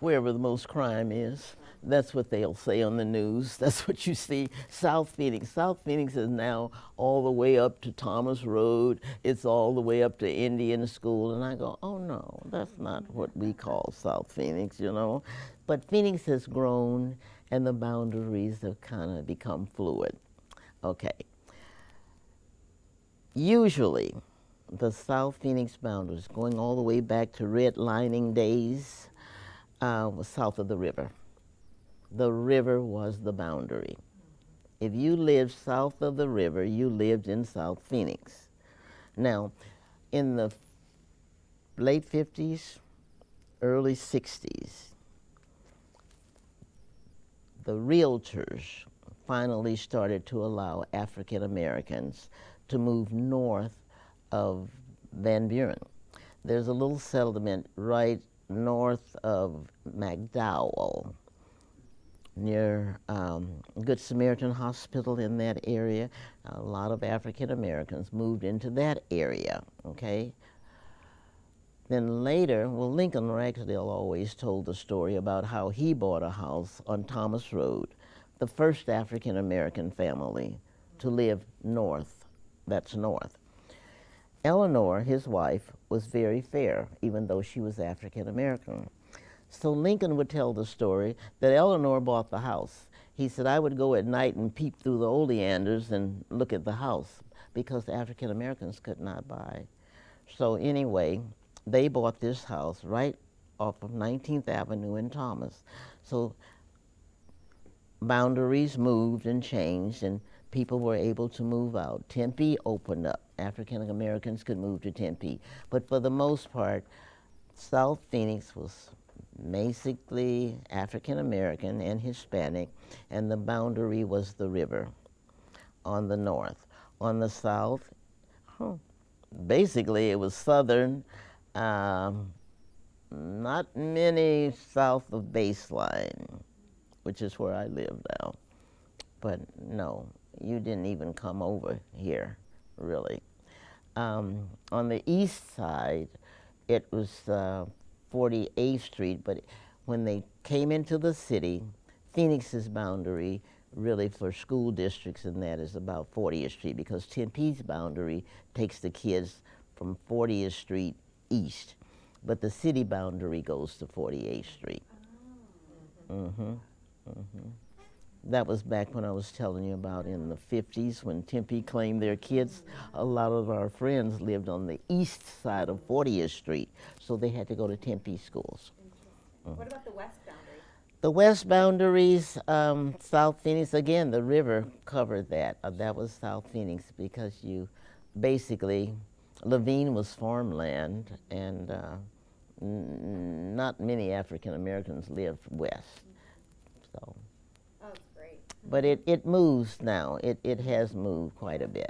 wherever the most crime is. That's what they'll say on the news. That's what you see. South Phoenix. South Phoenix is now all the way up to Thomas Road. It's all the way up to Indian School. And I go, oh no, that's not what we call South Phoenix, you know. But Phoenix has grown and the boundaries have kind of become fluid. Okay. Usually, the South Phoenix boundaries, going all the way back to redlining days, was south of the river. The river was the boundary. If you lived south of the river, you lived in South Phoenix. Now, in the late 50s, early 60s, the realtors finally started to allow African Americans to move north of Van Buren. There's a little settlement right north of McDowell, near Good Samaritan Hospital in that area. A lot of African Americans moved into that area, okay? Then later, well, Lincoln Ragsdale always told the story about how he bought a house on Thomas Road, the first African American family to live north, that's north. Eleanor, his wife, was very fair, even though she was African American. So Lincoln would tell the story that Eleanor bought the house. He said, I would go at night and peep through the oleanders and look at the house because African Americans could not buy. So anyway, they bought this house right off of 19th Avenue in Thomas. So boundaries moved and changed and people were able to move out. Tempe opened up. African Americans could move to Tempe. But for the most part, South Phoenix was basically African American and Hispanic, and the boundary was the river on the north. On the south, basically it was southern, not many south of Baseline, which is where I live now. But no, you didn't even come over here, really. On the east side, it was 48th Street, but when they came into the city, Phoenix's boundary really for school districts and that is about 40th Street because Tempe's boundary takes the kids from 40th Street east, but the city boundary goes to 48th Street. That was back when I was telling you about in the 50s when Tempe claimed their kids. A lot of our friends lived on the east side of 40th Street, so they had to go to Tempe schools. What about the west boundary? The west boundaries, South Phoenix, again, the river covered that. That was South Phoenix because you basically, Levine was farmland and not many African Americans lived west. So. Oh, it's great. But it moves now. It has moved quite a bit.